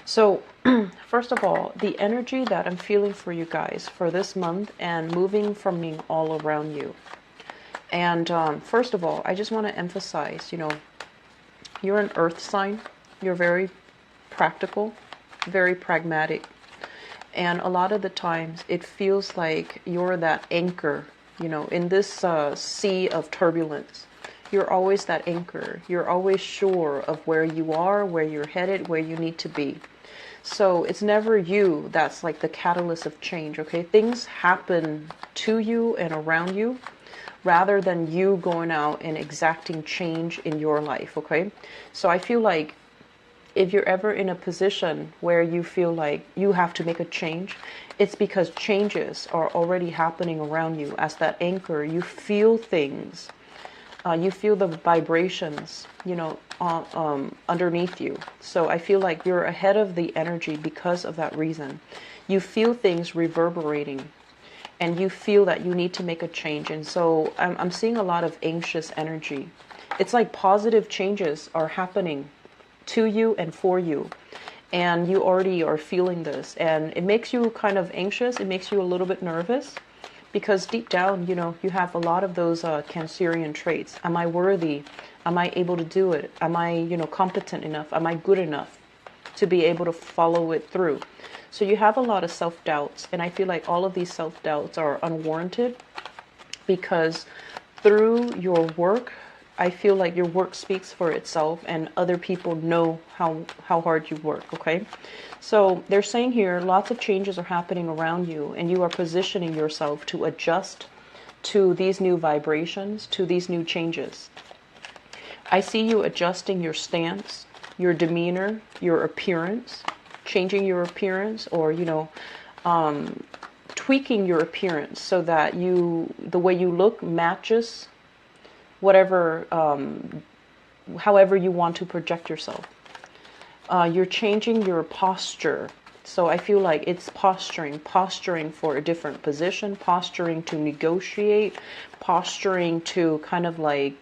So, first of all, the energy that I'm feeling for you guys for this month and moving from me all around you. And first of all, I just want to emphasize, you're an earth sign. You're very practical, very pragmatic. And a lot of the times it feels like you're that anchor, in this sea of turbulence. You're always that anchor. You're always sure of where you are, where you're headed, where you need to be. So it's never you that's like the catalyst of change, okay? Things happen to you and around you rather than you going out and exacting change in your life, okay? So I feel like if you're ever in a position where you feel like you have to make a change, it's because changes are already happening around you. As that anchor, you feel things. You feel the vibrations, underneath you. So I feel like you're ahead of the energy because of that reason. You feel things reverberating and you feel that you need to make a change. And so I'm seeing a lot of anxious energy. It's like positive changes are happening to you and for you. And you already are feeling this. And it makes you kind of anxious. It makes you a little bit nervous. Because deep down, you have a lot of those Cancerian traits. Am I worthy? Am I able to do it? Am I, competent enough? Am I good enough to be able to follow it through? So you have a lot of self-doubts. And I feel like all of these self-doubts are unwarranted because through your work, I feel like your work speaks for itself and other people know how hard you work, okay? So they're saying here lots of changes are happening around you and you are positioning yourself to adjust to these new vibrations, to these new changes. I see you adjusting your stance, your demeanor, your appearance, changing your appearance or, tweaking your appearance so that the way you look matches whatever, however you want to project yourself. You're changing your posture. So I feel like it's posturing for a different position, posturing to negotiate, posturing to kind of like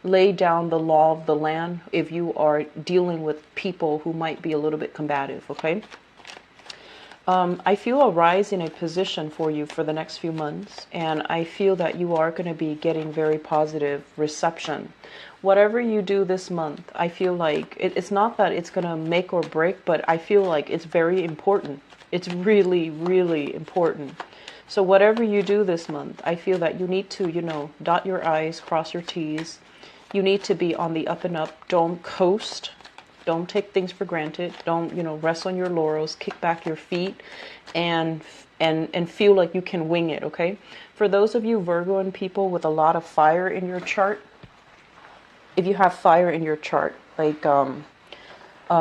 lay down the law of the land if you are dealing with people who might be a little bit combative, okay? I feel a rise in a position for you for the next few months, and I feel that you are going to be getting very positive reception. Whatever you do this month, I feel like it's not that it's going to make or break, but I feel like it's very important. It's really, really important. So whatever you do this month, I feel that you need to, dot your I's, cross your T's. You need to be on the up and up. Don't coast. Don't take things for granted. Don't, rest on your laurels, kick back your feet and feel like you can wing it, okay? For those of you Virgoan people with a lot of fire in your chart, if you have fire in your chart, like a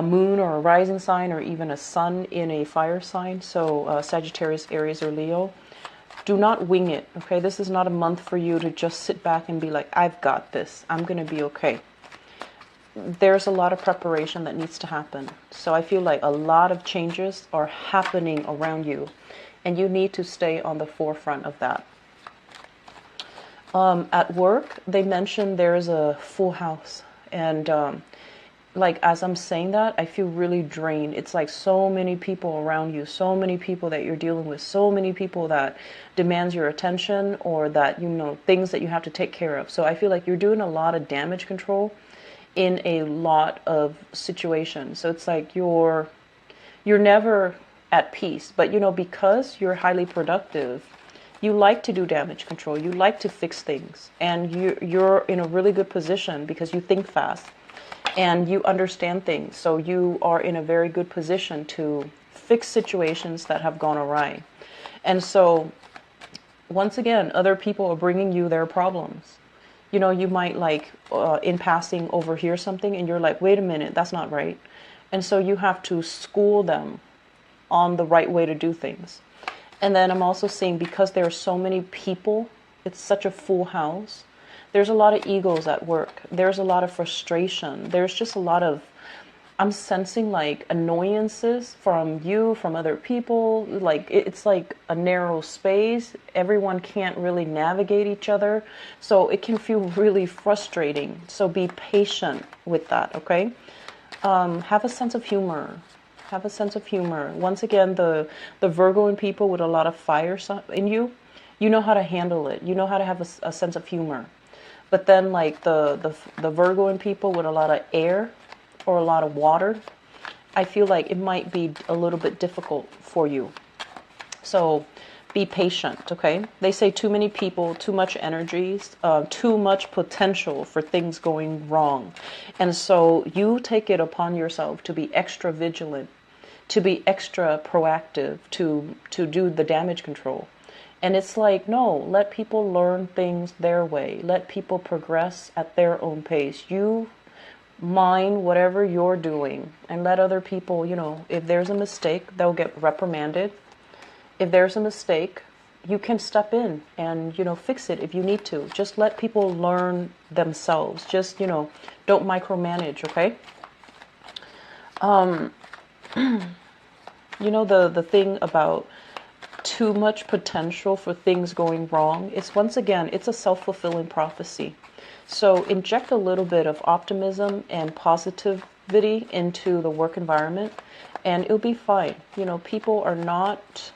moon or a rising sign or even a sun in a fire sign, so Sagittarius, Aries, or Leo, do not wing it, okay? This is not a month for you to just sit back and be like, I've got this. I'm going to be okay. There's a lot of preparation that needs to happen. So I feel like a lot of changes are happening around you and you need to stay on the forefront of that. At work, they mentioned there's a full house and like as I'm saying that, I feel really drained. It's like so many people around you, so many people that you're dealing with, so many people that demands your attention or that, things that you have to take care of. So I feel like you're doing a lot of damage control in a lot of situations. So it's like you're never at peace, but because you're highly productive, you like to do damage control, you like to fix things, and you're in a really good position because you think fast and you understand things. So you are in a very good position to fix situations that have gone awry. And so once again, other people are bringing you their problems. You might in passing overhear something and you're like, wait a minute, that's not right. And so you have to school them on the right way to do things. And then I'm also seeing because there are so many people, it's such a full house. There's a lot of egos at work. There's a lot of frustration. There's just a lot of, I'm sensing like annoyances from you, from other people. Like it's like a narrow space. Everyone can't really navigate each other. So it can feel really frustrating. So be patient with that, okay? Have a sense of humor. Have a sense of humor. Once again, the Virgo in people with a lot of fire in you, you know how to handle it. You know how to have a sense of humor. But then like the Virgo in people with a lot of air or a lot of water, I feel like it might be a little bit difficult for you. So be patient, okay? They say too many people, too much energies, too much potential for things going wrong. And so you take it upon yourself to be extra vigilant, to be extra proactive, to do the damage control. And it's like, no, let people learn things their way. Let people progress at their own pace. You mind whatever you're doing and let other people, you know, if there's a mistake, they'll get reprimanded. If there's a mistake, you can step in and, you know, fix it if you need to. Just let people learn themselves. Just, you know, don't micromanage, okay? You know, the thing about too much potential for things going wrong, it's once again, it's a self-fulfilling prophecy. So inject a little bit of optimism and positivity into the work environment and it'll be fine. You know, people are not,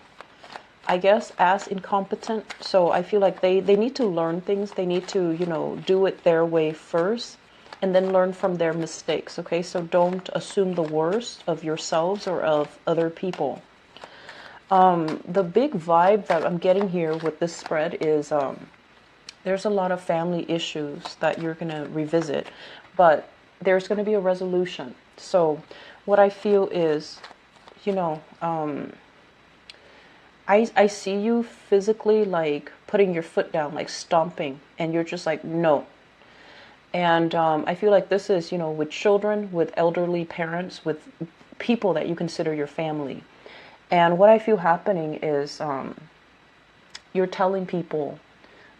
I guess, as incompetent. So I feel like they need to learn things. They need to, you know, do it their way first and then learn from their mistakes. Okay, so don't assume the worst of yourselves or of other people. The big vibe that I'm getting here with this spread is there's a lot of family issues that you're going to revisit, but there's going to be a resolution. So what I feel is, you know, I see you physically like putting your foot down, like stomping, and you're just like, no. And I feel like this is, you know, with children, with elderly parents, with people that you consider your family. And what I feel happening is you're telling people,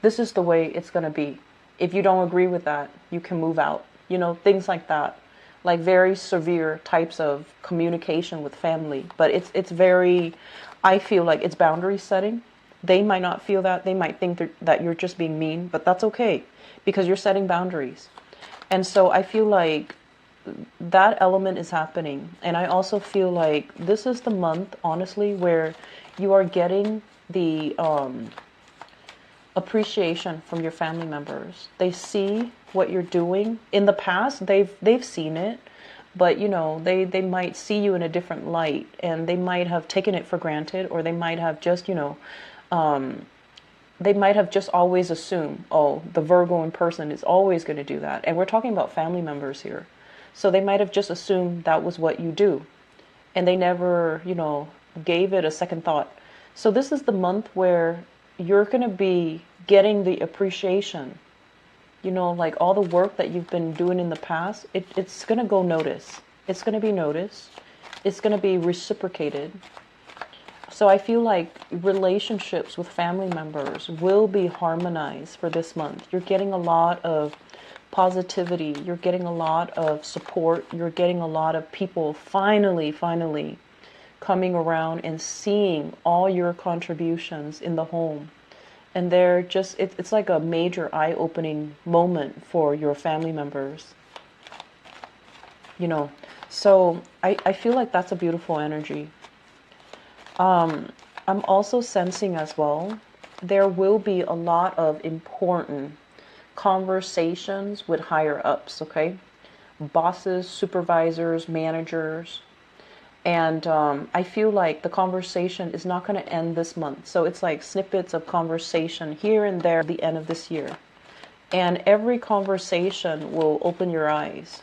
this is the way it's going to be. If you don't agree with that, you can move out. You know, things like that. Like very severe types of communication with family. But it's very, I feel like it's boundary setting. They might not feel that. They might think that you're just being mean. But that's okay. Because you're setting boundaries. And so I feel like that element is happening. And I also feel like this is the month, honestly, where you are getting the appreciation from your family members. They see what you're doing. In the past, they've seen it, but you know, they might see you in a different light, and they might have taken it for granted, or they might have just, you know, they might have just always assumed, oh, the Virgo in person is always going to do that. And we're talking about family members here. So they might have just assumed that was what you do. And they never, you know, gave it a second thought. So this is the month where you're going to be getting the appreciation. You know, like all the work that you've been doing in the past, it's going to go noticed. It's going to be noticed. It's going to be reciprocated. So I feel like relationships with family members will be harmonized for this month. You're getting a lot of positivity. You're getting a lot of support. You're getting a lot of people finally coming around and seeing all your contributions in the home. And they're just, it's like a major eye-opening moment for your family members. You know, so I feel like that's a beautiful energy. I'm also sensing as well, there will be a lot of important conversations with higher ups, okay? Bosses, supervisors, managers. And I feel like the conversation is not going to end this month. So it's like snippets of conversation here and there at the end of this year. And every conversation will open your eyes.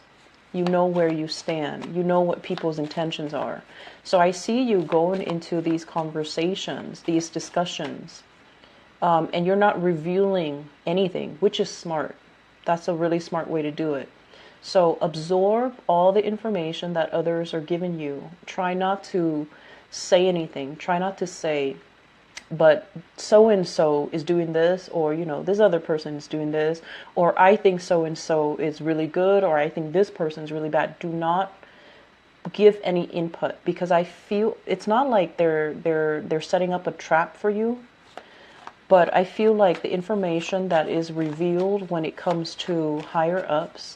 You know where you stand. You know what people's intentions are. So I see you going into these conversations, these discussions, and you're not revealing anything, which is smart. That's a really smart way to do it. So absorb all the information that others are giving you. Try not to say anything. Try not to say, but so-and-so is doing this, or, you know, this other person is doing this, or I think so-and-so is really good, or I think this person is really bad. Do not give any input, because I feel it's not like they're setting up a trap for you, but I feel like the information that is revealed when it comes to higher ups,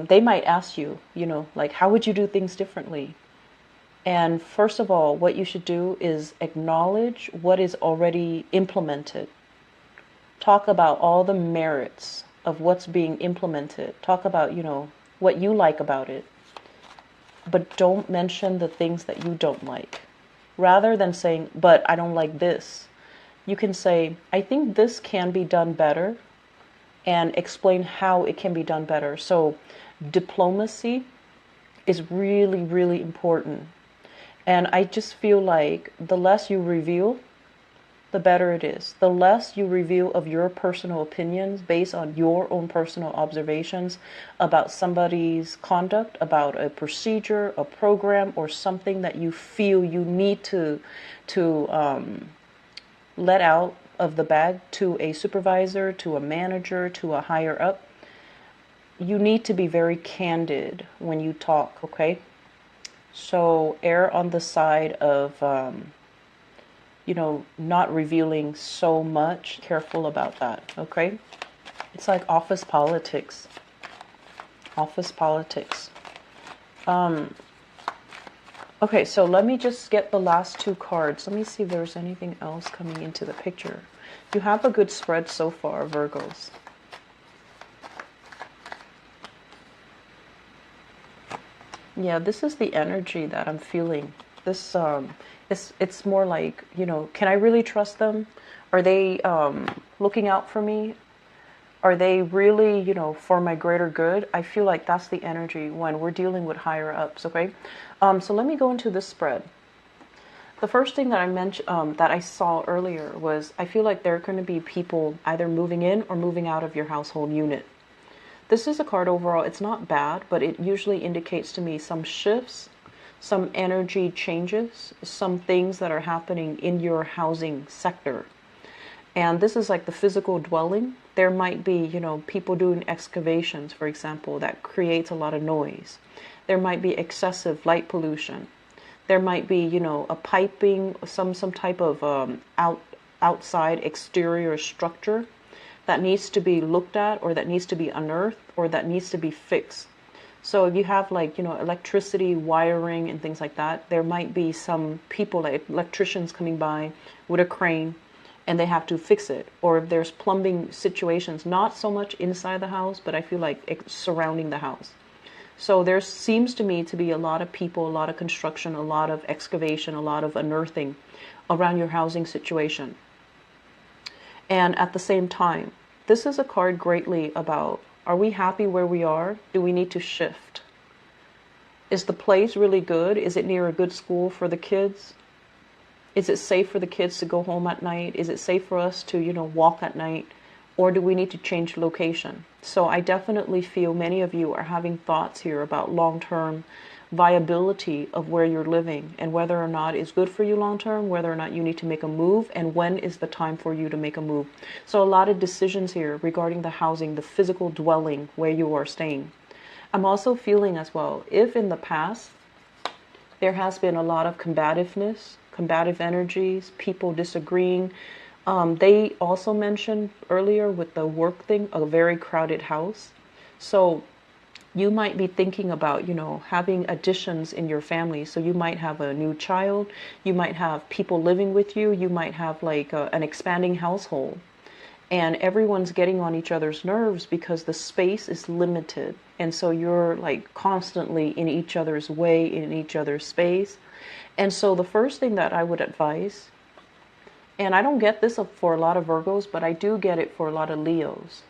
they might ask you, you know, like, how would you do things differently? And first of all, what you should do is acknowledge what is already implemented. Talk about all the merits of what's being implemented. Talk about, what you like about it. But don't mention the things that you don't like. Rather than saying, but I don't like this, you can say, I think this can be done better, and explain how it can be done better. So diplomacy is really, really important. And I just feel like the less you reveal, the better it is. The less you reveal of your personal opinions based on your own personal observations about somebody's conduct, about a procedure, a program, or something that you feel you need to let out of the bag to a supervisor, to a manager, to a higher up. You need to be very candid when you talk, okay? So err on the side of, not revealing so much. Careful about that, okay? It's like office politics. Office politics. Okay, so let me just get the last two cards. Let me see if there's anything else coming into the picture. You have a good spread so far, Virgos. Yeah, this is the energy that I'm feeling. This it's more like, can I really trust them? Are they looking out for me? Are they really, for my greater good? I feel like that's the energy when we're dealing with higher ups, okay? So let me go into this spread. The first thing that I mentioned, that I saw earlier was, I feel like there are going to be people either moving in or moving out of your household unit. This is a card overall. It's not bad, but it usually indicates to me some shifts, some energy changes, some things that are happening in your housing sector. And this is like the physical dwelling. There might be, people doing excavations, for example, that creates a lot of noise. There might be excessive light pollution. There might be, a piping, some type of outside exterior structure that needs to be looked at, or that needs to be unearthed, or that needs to be fixed. So if you have like, electricity, wiring, and things like that, there might be some people, like electricians coming by with a crane, and they have to fix it. Or if there's plumbing situations, not so much inside the house, but I feel like it's surrounding the house. So there seems to me to be a lot of people, a lot of construction, a lot of excavation, a lot of unearthing around your housing situation. And at the same time, this is a card greatly about, are we happy where we are? Do we need to shift? Is the place really good? Is it near a good school for the kids? Is it safe for the kids to go home at night? Is it safe for us to, walk at night? Or do we need to change location? So I definitely feel many of you are having thoughts here about long-term viability of where you're living, and whether or not it's good for you long-term, whether or not you need to make a move, and when is the time for you to make a move. So a lot of decisions here regarding the housing, the physical dwelling where you are staying. I'm also feeling as well, if in the past there has been a lot of combativeness, combative energies, people disagreeing. They also mentioned earlier with the work thing, a very crowded house. So you might be thinking about, having additions in your family. So you might have a new child, you might have people living with you, you might have like an expanding household. And everyone's getting on each other's nerves because the space is limited. And so you're like constantly in each other's way, in each other's space. And so the first thing that I would advise, and I don't get this for a lot of Virgos, but I do get it for a lot of Leos.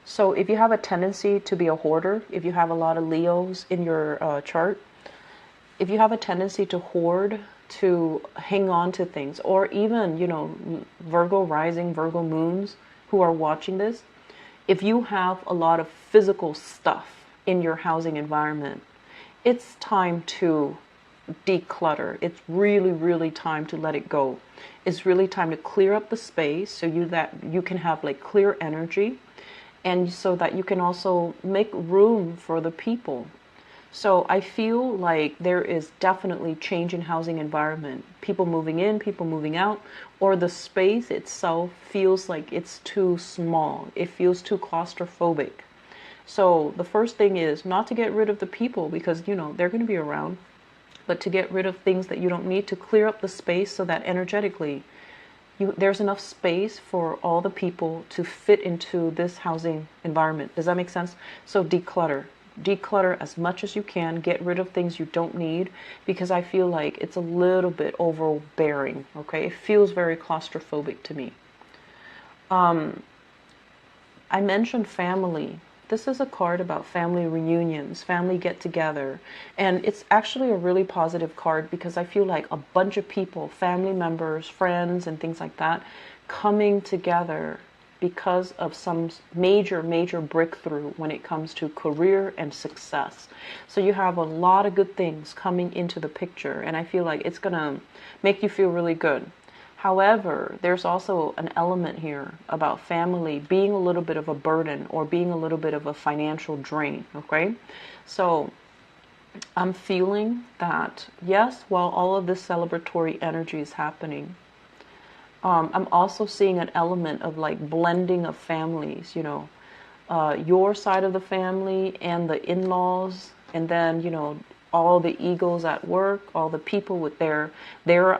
So if you have a tendency to be a hoarder, if you have a lot of Leos in your chart, if you have a tendency to hoard, to hang on to things, or even, Virgo rising, Virgo moons who are watching this, if you have a lot of physical stuff in your housing environment, it's time to declutter. It's really, really time to let it go. It's really time to clear up the space so that you can have like clear energy, and so that you can also make room for the people. So I feel like there is definitely change in housing environment. People moving in, people moving out, or the space itself feels like it's too small. It feels too claustrophobic. So the first thing is not to get rid of the people, because they're going to be around. but to get rid of things that you don't need, to clear up the space so that energetically there's enough space for all the people to fit into this housing environment. Does that make sense? So declutter. Declutter as much as you can. Get rid of things you don't need, because I feel like it's a little bit overbearing. Okay, it feels very claustrophobic to me. I mentioned family. This is a card about family reunions, family get-together. And it's actually a really positive card, because I feel like a bunch of people, family members, friends, and things like that, coming together because of some major, major breakthrough when it comes to career and success. So you have a lot of good things coming into the picture, and I feel like it's going to make you feel really good. However, there's also an element here about family being a little bit of a burden or being a little bit of a financial drain, okay? So I'm feeling that, yes, while all of this celebratory energy is happening, I'm also seeing an element of like blending of families, you know, your side of the family and the in-laws, and then, you know, all the egos at work, all the people with their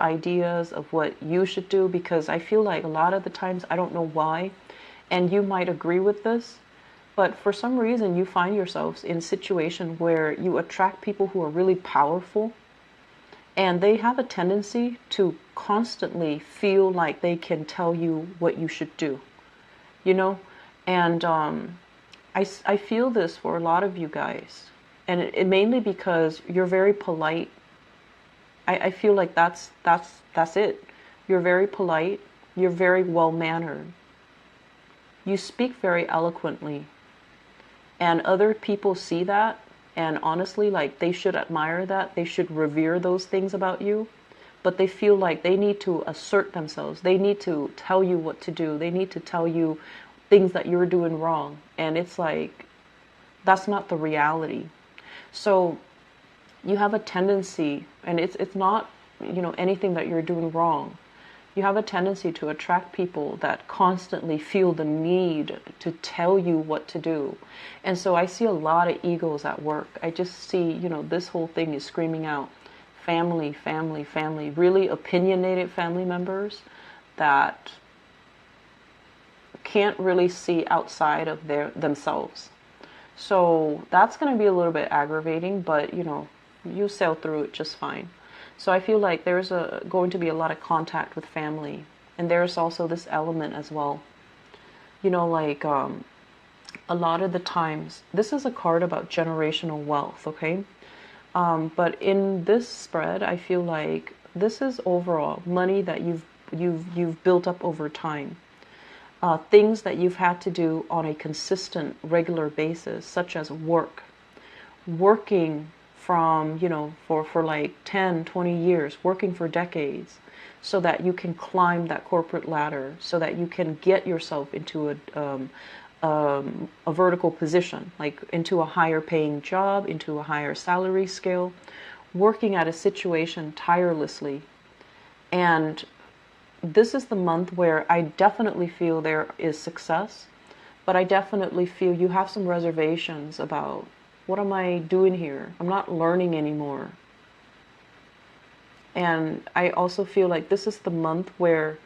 ideas of what you should do. Because I feel like a lot of the times, I don't know why, and you might agree with this, but for some reason you find yourselves in a situation where you attract people who are really powerful, and they have a tendency to constantly feel like they can tell you what you should do, you know. And I feel this for a lot of you guys. And it mainly because you're very polite. I feel like that's it. You're very polite. You're very well-mannered. You speak very eloquently. And other people see that. And honestly, like, they should admire that. They should revere those things about you. But they feel like they need to assert themselves. They need to tell you what to do. They need to tell you things that you're doing wrong. And it's like, that's not the reality. So you have a tendency, and it's not, you know, anything that you're doing wrong. You have a tendency to attract people that constantly feel the need to tell you what to do. And so I see a lot of egos at work. I just see, you know, this whole thing is screaming out family, family, family. Really opinionated family members that can't really see outside of themselves. So that's going to be a little bit aggravating, but, you know, you sail through it just fine. So I feel like there's going to be a lot of contact with family. And there's also this element as well. You know, like a lot of the times, this is a card about generational wealth, okay? But in this spread, I feel like this is overall money that you've built up over time. Things that you've had to do on a consistent, regular basis, such as working from, you know, for like 10, 20 years, working for decades, so that you can climb that corporate ladder, so that you can get yourself into a vertical position, like into a higher paying job, into a higher salary scale, working at a situation tirelessly. And this is the month where I definitely feel there is success, but I definitely feel you have some reservations about, what am I doing here? I'm not learning anymore. And I also feel like this is the month where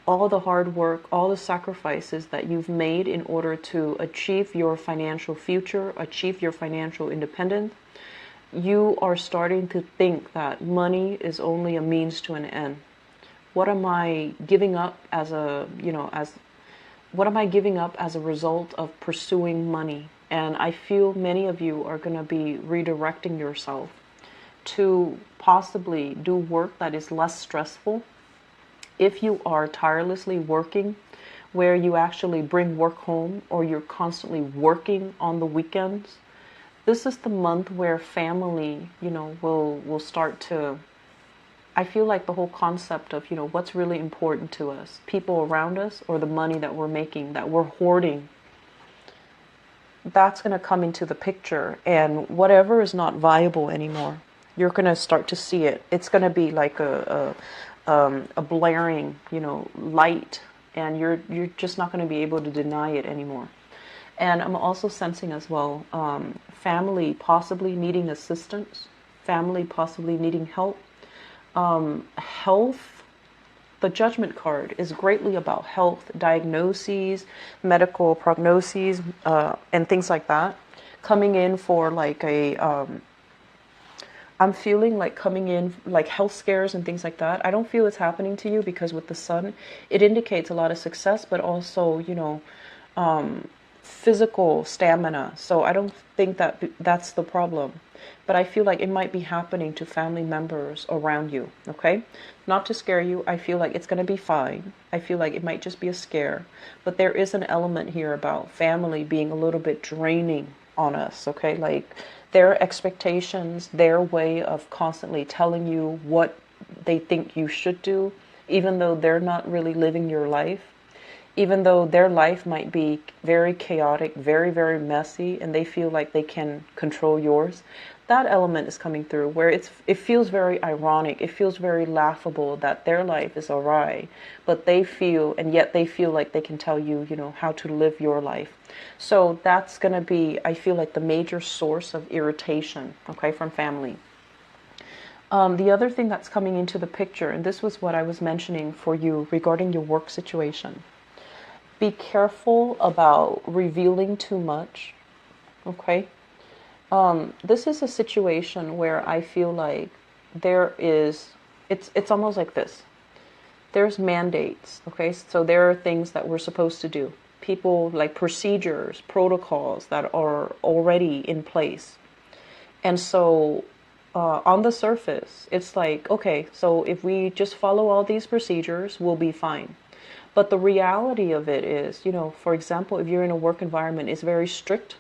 all the hard work, all the sacrifices that you've made in order to achieve your financial future, achieve your financial independence, you are starting to think that money is only a means to an end. What am I giving up as what am I giving up as a result of pursuing money? And I feel many of you are going to be redirecting yourself to possibly do work that is less stressful. If you are tirelessly working, where you actually bring work home, or you're constantly working on the weekends, this is the month where family, you know, will start to, I feel like the whole concept of, you know, what's really important to us, people around us, or the money that we're making, that we're hoarding, that's going to come into the picture. And whatever is not viable anymore, you're going to start to see it. It's going to be like a blaring, you know, light, and you're just not going to be able to deny it anymore. And I'm also sensing as well, family possibly needing assistance, family possibly needing help. Health, the Judgment card is greatly about health, diagnoses, medical prognoses, and things like that. Coming in for like I'm feeling like coming in like health scares and things like that. I don't feel it's happening to you because with the sun, it indicates a lot of success, but also, physical stamina. So I don't think that that's the problem. But I feel like it might be happening to family members around you, okay? Not to scare you. I feel like it's going to be fine. I feel like it might just be a scare. But there is an element here about family being a little bit draining on us, okay? Like their expectations, their way of constantly telling you what they think you should do, even though they're not really living your life, even though their life might be very chaotic, very, very messy, and they feel like they can control yours. That element is coming through where it feels very ironic. It feels very laughable that their life is awry, but and yet they feel like they can tell you, how to live your life. So that's going to be, I feel like, the major source of irritation, okay, from family. The other thing that's coming into the picture, and this was what I was mentioning for you regarding your work situation. Be careful about revealing too much, okay? This is a situation where I feel like it's almost like this. There's mandates, okay? So there are things that we're supposed to do. People like procedures, protocols that are already in place. And so on the surface, it's like, okay, so if we just follow all these procedures, we'll be fine. But the reality of it is, for example, if you're in a work environment, it's very strict.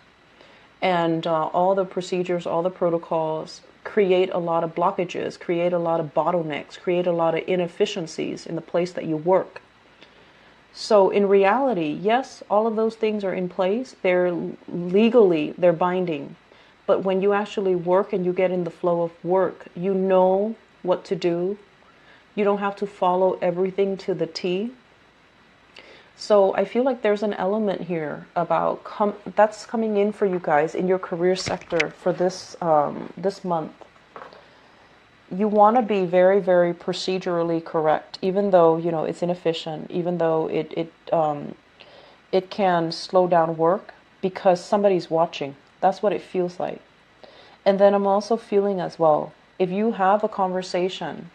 And all the procedures, all the protocols create a lot of blockages, create a lot of bottlenecks, create a lot of inefficiencies in the place that you work. So in reality, yes, all of those things are in place. They're binding. But when you actually work and you get in the flow of work, you know what to do. You don't have to follow everything to the T. So I feel like there's an element here about that's coming in for you guys in your career sector for this month. You want to be very, very procedurally correct, even though it's inefficient, even though it can slow down work because somebody's watching. That's what it feels like. And then I'm also feeling as well, if you have a conversation,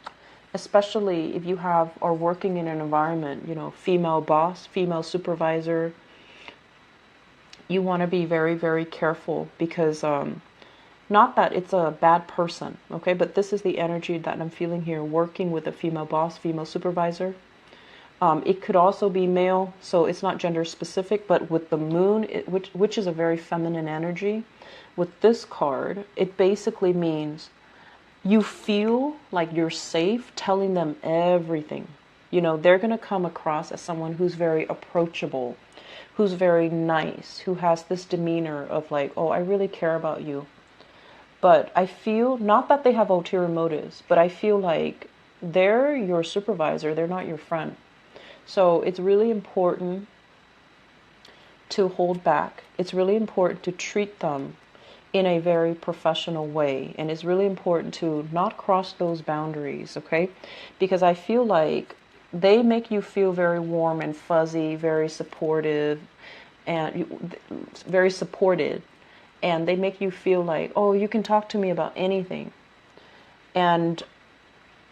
especially if you are working in an environment, female boss, female supervisor, you want to be very, very careful because not that it's a bad person, okay, but this is the energy that I'm feeling here working with a female boss, female supervisor. It could also be male, so it's not gender specific, but with the moon, which is a very feminine energy, with this card, it basically means you feel like you're safe telling them everything. They're going to come across as someone who's very approachable, who's very nice, who has this demeanor of like, oh, I really care about you. But I feel, not that they have ulterior motives, but I feel like they're your supervisor, they're not your friend. So it's really important to hold back. It's really important to treat them in a very professional way. And it's really important to not cross those boundaries, okay? Because I feel like they make you feel very warm and fuzzy, very supportive, and very supported. And they make you feel like, oh, you can talk to me about anything. And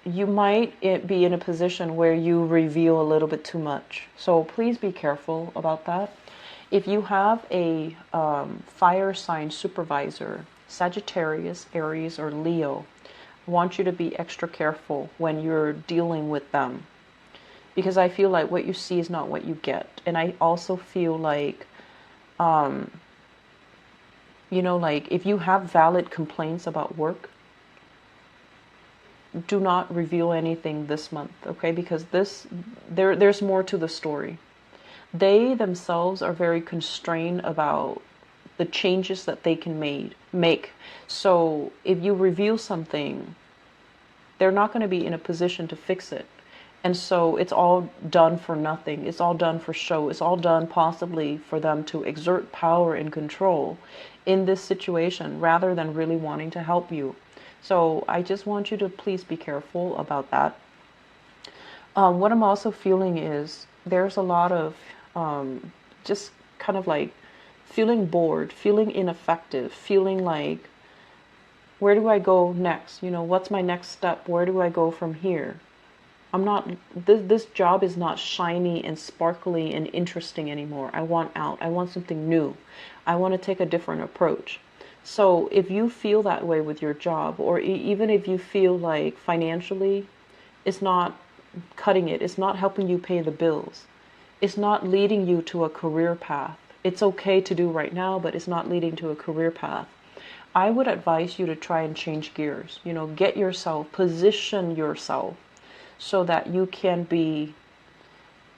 you might be in a position where you reveal a little bit too much. So please be careful about that. If you have a fire sign supervisor, Sagittarius, Aries, or Leo, I want you to be extra careful when you're dealing with them. Because I feel like what you see is not what you get. And I also feel like, like if you have valid complaints about work, do not reveal anything this month, okay? Because there's more to the story. They themselves are very constrained about the changes that they can make. So if you reveal something, they're not going to be in a position to fix it. And so it's all done for nothing. It's all done for show. It's all done possibly for them to exert power and control in this situation rather than really wanting to help you. So I just want you to please be careful about that. What I'm also feeling is there's a lot of just kind of like feeling bored, feeling ineffective, feeling like, where do I go next? You know, what's my next step? Where do I go from here? I'm not, this job is not shiny and sparkly and interesting anymore. I want out. I want something new. I want to take a different approach. So if you feel that way with your job, or even if you feel like financially it's not cutting it, it's not helping you pay the bills, it's not leading you to a career path. It's okay to do right now, but it's not leading to a career path. I would advise you to try and change gears. You know, get yourself, position yourself so that you can be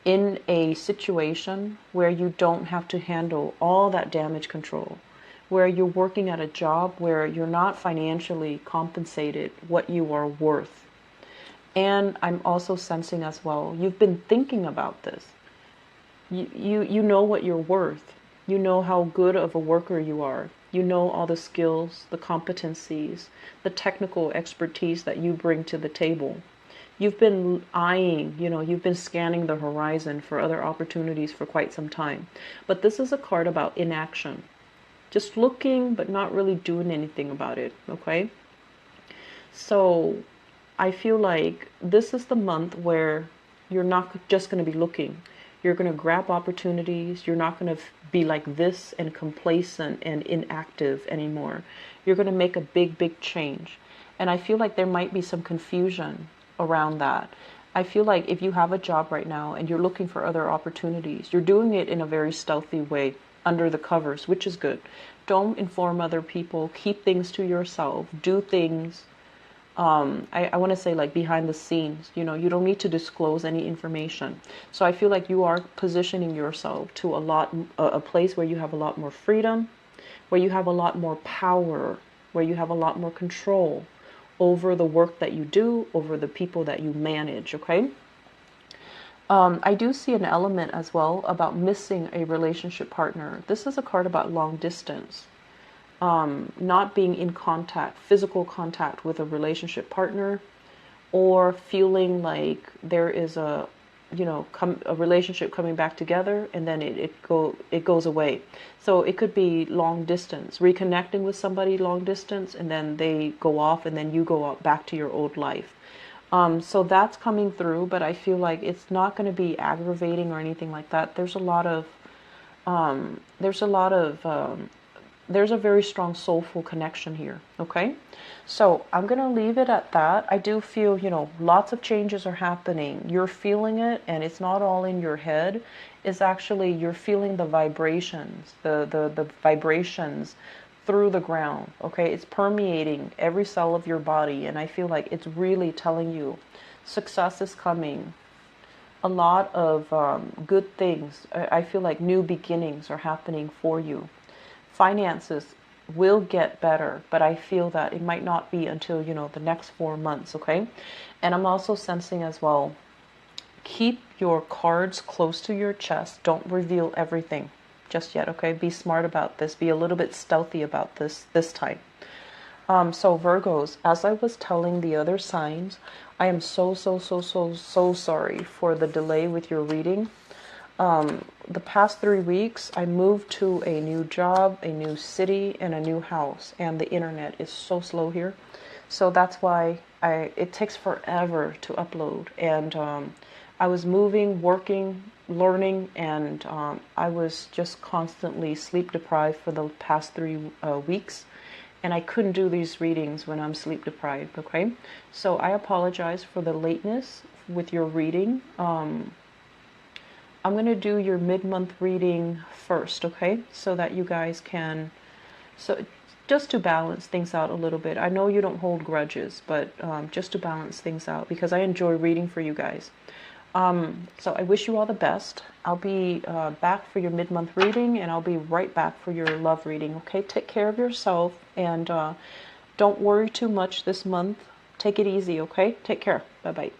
in a situation where you don't have to handle all that damage control, where you're working at a job where you're not financially compensated what you are worth. And I'm also sensing as well, you've been thinking about this. You know what you're worth. You know how good of a worker you are. You know all the skills, the competencies, the technical expertise that you bring to the table. You've been eyeing, you know, you've been scanning the horizon for other opportunities for quite some time. But this is a card about inaction. Just looking, but not really doing anything about it, okay? So I feel like this is the month where you're not just going to be looking. You're going to grab opportunities. You're not going to be like this and complacent and inactive anymore. You're going to make a big, big change. And I feel like there might be some confusion around that. I feel like if you have a job right now and you're looking for other opportunities, you're doing it in a very stealthy way, under the covers, which is good. Don't inform other people. Keep things to yourself. Do things, I want to say like behind the scenes. You know, you don't need to disclose any information. So I feel like you are positioning yourself to a place where you have a lot more freedom, where you have a lot more power, where you have a lot more control over the work that you do, over the people that you manage, okay? I do see an element as well about missing a relationship partner. This is a card about long distance, not being in contact, physical contact with a relationship partner, or feeling like there is a, you know, a relationship coming back together and then it goes away. So it could be long distance, reconnecting with somebody long distance, and then they go off and then you go out back to your old life. So that's coming through, but I feel like it's not going to be aggravating or anything like that. There's a very strong soulful connection here. Okay. So I'm going to leave it at that. I do feel, you know, lots of changes are happening. You're feeling it, and it's not all in your head. It's actually, you're feeling the vibrations, the vibrations through the ground. Okay. It's permeating every cell of your body. And I feel like it's really telling you success is coming. A lot of good things. I feel like new beginnings are happening for you. Finances will get better, but I feel that it might not be until, you know, the next 4 months, okay? And I'm also sensing as well, keep your cards close to your chest. Don't reveal everything just yet, okay? Be smart about this. Be a little bit stealthy about this time. So Virgos, as I was telling the other signs, I am so sorry for the delay with your reading. The past 3 weeks, I moved to a new job, a new city, and a new house, and the internet is so slow here. So that's why it takes forever to upload. And I was moving, working, learning, and I was just constantly sleep deprived for the past 3 weeks. And I couldn't do these readings when I'm sleep deprived, okay? So I apologize for the lateness with your reading. I'm going to do your mid-month reading first, okay? So that you guys can, so just to balance things out a little bit. I know you don't hold grudges, but just to balance things out, because I enjoy reading for you guys. So I wish you all the best. I'll be back for your mid-month reading, and I'll be right back for your love reading, okay? Take care of yourself, and don't worry too much this month. Take it easy, okay? Take care. Bye-bye.